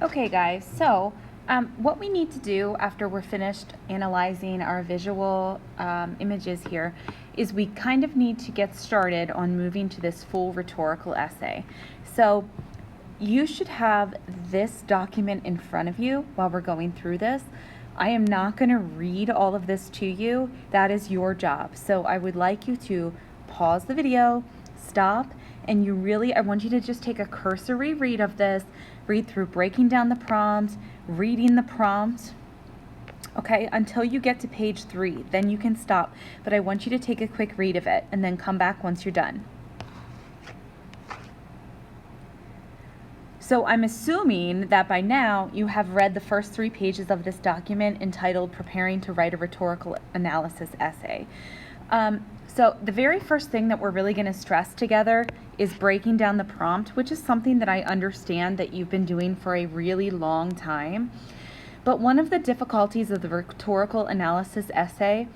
Okay guys, so what we need to do after we're finished analyzing our visual images here is we kind of need to get started on moving to this full rhetorical essay. So you should have this document in front of you while we're going through this. I am not going to read all of this to you. That is your job. So I would like you to pause the video, stop, and I want you to just take a cursory read of this, read through breaking down the prompt, reading the prompt, okay, until you get to page 3. Then you can stop, but I want you to take a quick read of it and then come back once you're done. So I'm assuming that by now you have read the first 3 pages of this document entitled Preparing to Write a Rhetorical Analysis Essay. So the very first thing that we're really going to stress together is breaking down the prompt, which is something that I understand that you've been doing for a really long time. But one of the difficulties of the rhetorical analysis essay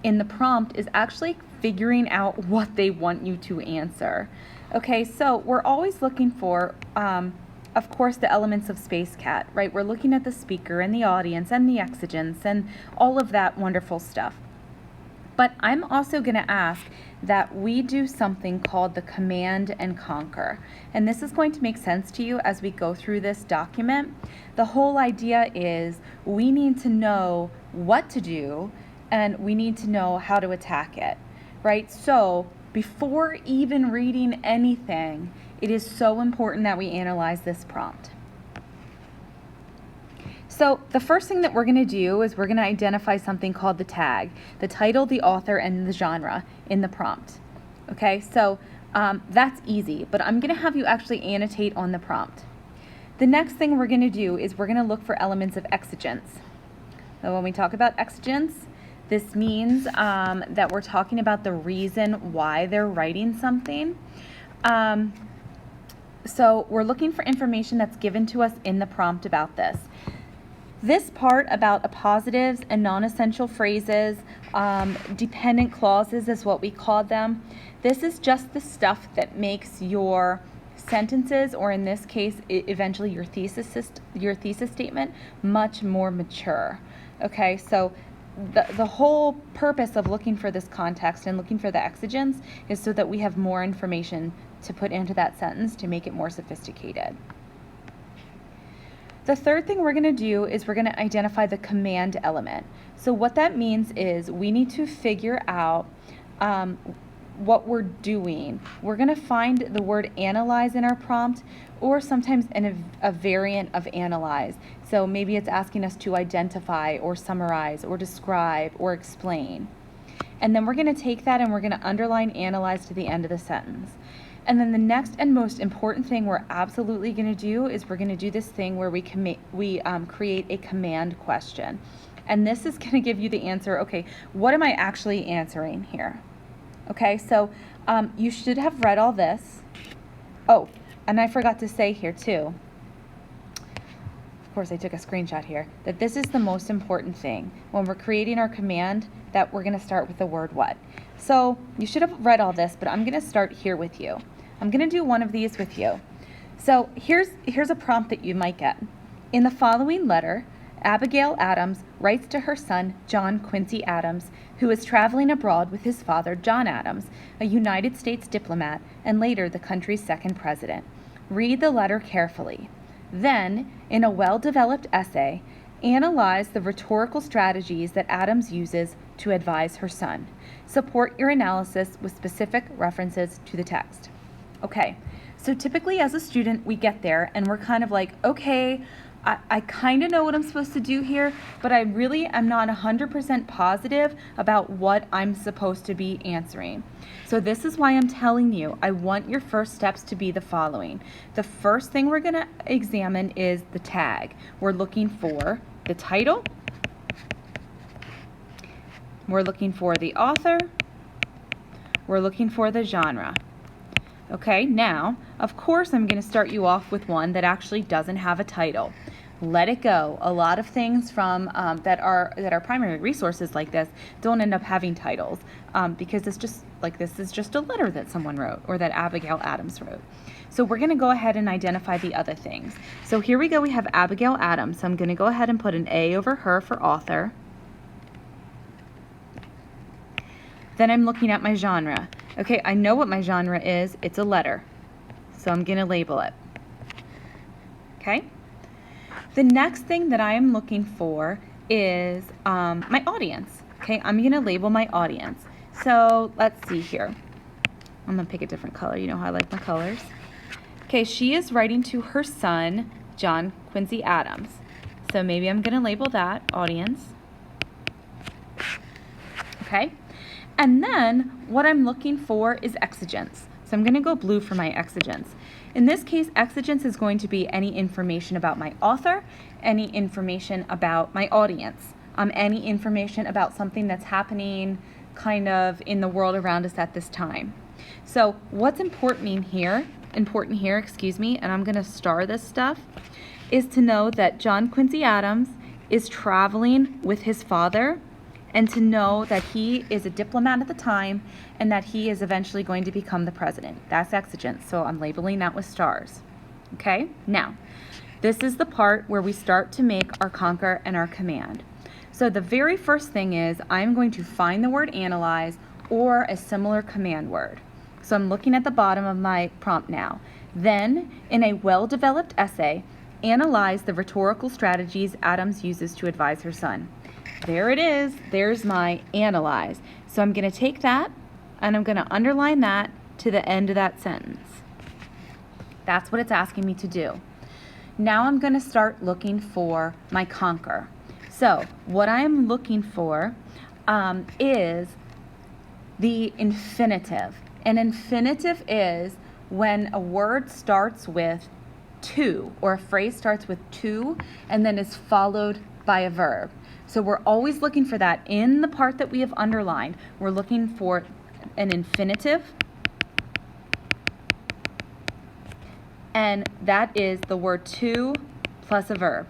in the prompt is actually figuring out what they want you to answer. Okay, so we're always looking for, of course, the elements of Space Cat, right? We're looking at the speaker and the audience and the exigence and all of that wonderful stuff. But I'm also going to ask that we do something called the command and conquer. And this is going to make sense to you as we go through this document. The whole idea is we need to know what to do and we need to know how to attack it, right? So before even reading anything, it is so important that we analyze this prompt. So the first thing that we're going to do is we're going to identify something called the tag, the title, the author, and the genre in the prompt. Okay, so that's easy, but I'm going to have you actually annotate on the prompt. The next thing we're going to do is we're going to look for elements of exigence. So when we talk about exigence, this means that we're talking about the reason why they're writing something. So we're looking for information that's given to us in the prompt about this. This part about appositives and non-essential phrases, dependent clauses is what we call them. This is just the stuff that makes your sentences, or in this case, eventually your thesis statement, much more mature. Okay, so the whole purpose of looking for this context and looking for the exigence is so that we have more information to put into that sentence to make it more sophisticated. The third thing we're going to do is we're going to identify the command element. So what that means is we need to figure out what we're doing. We're going to find the word analyze in our prompt, or sometimes in a variant of analyze. So maybe it's asking us to identify or summarize or describe or explain. And then we're going to take that and we're going to underline analyze to the end of the sentence. And then the next and most important thing we're absolutely going to do is we're going to do this thing where we create a command question. And this is going to give you the answer, okay, what am I actually answering here? Okay, so you should have read all this. Oh, and I forgot to say here too, of course I took a screenshot here, that this is the most important thing. When we're creating our command, that we're going to start with the word what. So you should have read all this, but I'm going to start here with you. I'm going to do one of these with you. So here's a prompt that you might get. In the following letter, Abigail Adams writes to her son, John Quincy Adams, who is traveling abroad with his father, John Adams, a United States diplomat and later the country's second president. Read the letter carefully. Then, in a well-developed essay, analyze the rhetorical strategies that Adams uses to advise her son. Support your analysis with specific references to the text. Okay, so typically as a student, we get there and we're kind of like, okay, I kind of know what I'm supposed to do here, but I really am not 100% positive about what I'm supposed to be answering. So this is why I'm telling you, I want your first steps to be the following. The first thing we're going to examine is the tag. We're looking for the title. We're looking for the author. We're looking for the genre. Okay, now, of course, I'm going to start you off with one that actually doesn't have a title. let it go. A lot of things from that are primary resources like this don't end up having titles because it's just like this is just a letter that someone wrote or that Abigail Adams wrote. So we're going to go ahead and identify the other things. So here we go. We have Abigail Adams. So I'm going to go ahead and put an A over her for author. Then I'm looking at my genre. Okay, I know what my genre is. It's a letter. So I'm going to label it. Okay? The next thing that I am looking for is my audience. Okay, I'm going to label my audience. So let's see here. I'm going to pick a different color. You know how I like my colors. Okay, she is writing to her son, John Quincy Adams. So maybe I'm going to label that audience. Okay, and then what I'm looking for is exigence. So I'm going to go blue for my exigence. In this case, exigence is going to be any information about my author, any information about my audience, any information about something that's happening kind of in the world around us at this time. So what's important here, and I'm going to star this stuff, is to know that John Quincy Adams is traveling with his father, and to know that he is a diplomat at the time and that he is eventually going to become the president. That's exigence, so I'm labeling that with stars. Okay, now, this is the part where we start to make our conquer and our command. So the very first thing is I'm going to find the word analyze or a similar command word. So I'm looking at the bottom of my prompt now. Then, in a well-developed essay, analyze the rhetorical strategies Adams uses to advise her son. There it is. There's my analyze. So I'm going to take that and I'm going to underline that to the end of that sentence. That's what it's asking me to do. Now I'm going to start looking for my conquer. So what I'm looking for is the infinitive. An infinitive is when a word starts with to, or a phrase starts with to and then is followed by a verb. So we're always looking for that in the part that we have underlined. We're looking for an infinitive, and that is the word to plus a verb.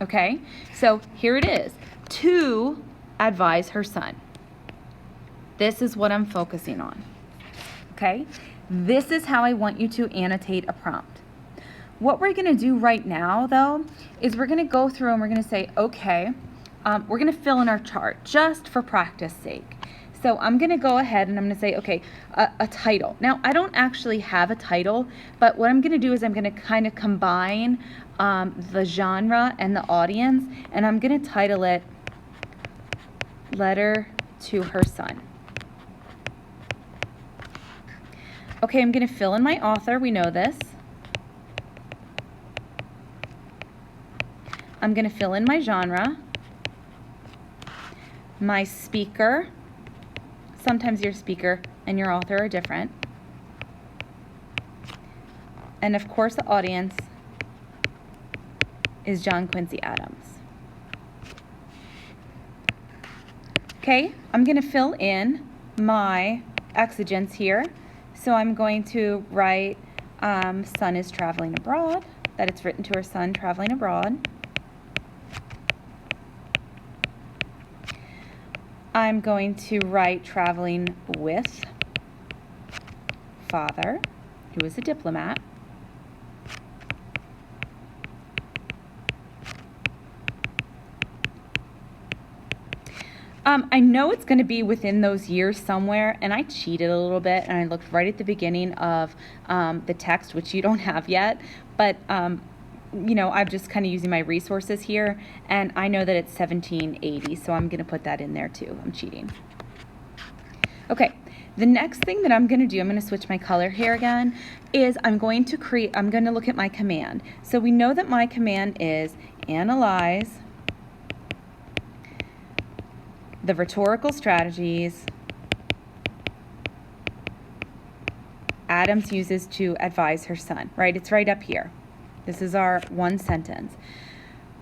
Okay, so here it is, to advise her son. This is what I'm focusing on. Okay, this is how I want you to annotate a prompt. What we're going to do right now, though, is we're going to go through and we're going to say, okay, we're going to fill in our chart just for practice sake. So I'm going to go ahead and I'm going to say, okay, a title. Now, I don't actually have a title, but what I'm going to do is I'm going to kind of combine the genre and the audience, and I'm going to title it Letter to Her Son. Okay, I'm going to fill in my author. We know this. I'm going to fill in my genre, my speaker. Sometimes your speaker and your author are different. And of course, the audience is John Quincy Adams. Okay, I'm going to fill in my exigence here. So I'm going to write son is traveling abroad, that it's written to her son traveling abroad. I'm going to write traveling with father, who is a diplomat. I know it's going to be within those years somewhere, and I cheated a little bit, and I looked right at the beginning of the text, which you don't have yet, but you know, I'm just kind of using my resources here, and I know that it's 1780, so I'm going to put that in there too. I'm cheating. Okay, the next thing that I'm going to do, I'm going to switch my color here again, is I'm going to look at my command. So we know that my command is analyze the rhetorical strategies Adams uses to advise her son, right? It's right up here. This is our one sentence.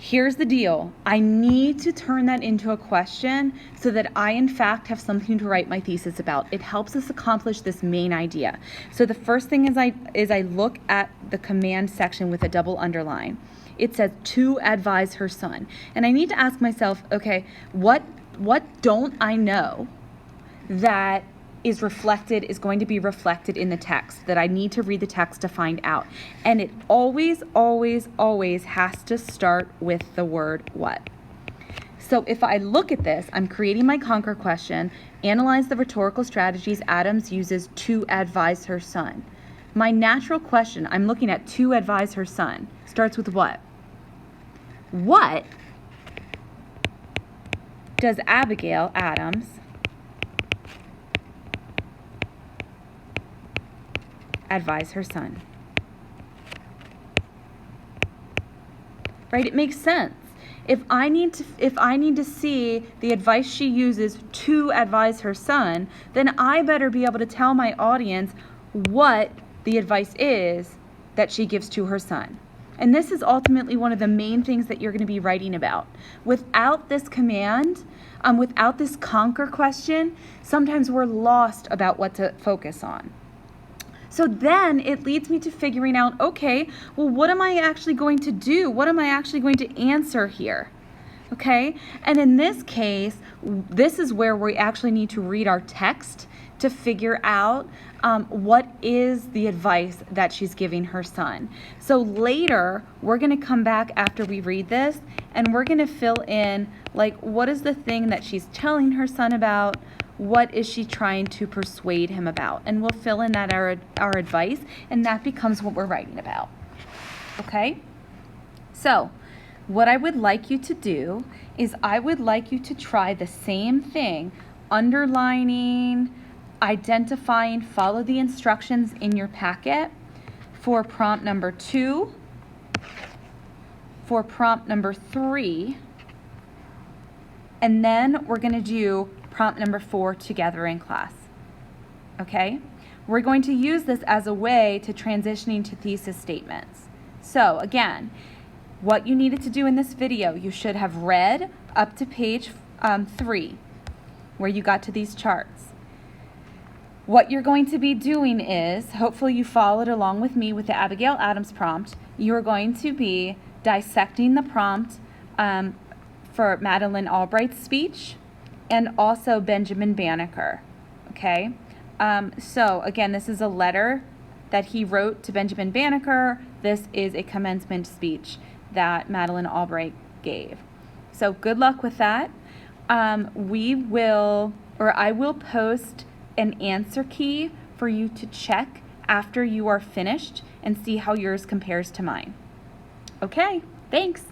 Here's the deal. I need to turn that into a question so that I, in fact, have something to write my thesis about. It helps us accomplish this main idea. So the first thing is I look at the command section with a double underline. It says to advise her son. And I need to ask myself, okay, what don't I know that is going to be reflected in the text, that I need to read the text to find out? And it always, always, always has to start with the word what. So if I look at this, I'm creating my conquer question, analyze the rhetorical strategies Adams uses to advise her son. My natural question, I'm looking at to advise her son, starts with what? What does Abigail Adams advise her son? Right? It makes sense. If I need to see the advice she uses to advise her son, then I better be able to tell my audience what the advice is that she gives to her son. And this is ultimately one of the main things that you're going to be writing about. Without this command, without this conquer question, sometimes we're lost about what to focus on. So then it leads me to figuring out, okay, well, what am I actually going to do? What am I actually going to answer here? Okay, and in this case, this is where we actually need to read our text to figure out what is the advice that she's giving her son. So later, we're going to come back after we read this, and we're going to fill in, like, what is the thing that she's telling her son about? What is she trying to persuade him about? And we'll fill in that our advice, and that becomes what we're writing about. Okay? So, what I would like you to do is I would like you to try the same thing, underlining, identifying, follow the instructions in your packet for prompt number 2, for prompt number 3, and then we're going to do prompt number 4 together in class. Okay? We're going to use this as a way to transitioning to thesis statements. So again, what you needed to do in this video, you should have read up to page 3, where you got to these charts. What you're going to be doing is, hopefully you followed along with me with the Abigail Adams prompt, you're going to be dissecting the prompt for Madeleine Albright's speech and also Benjamin Banneker, okay? So again, this is a letter that he wrote to Benjamin Banneker. This is a commencement speech that Madeleine Albright gave. So good luck with that. I will post an answer key for you to check after you are finished and see how yours compares to mine. Okay, thanks.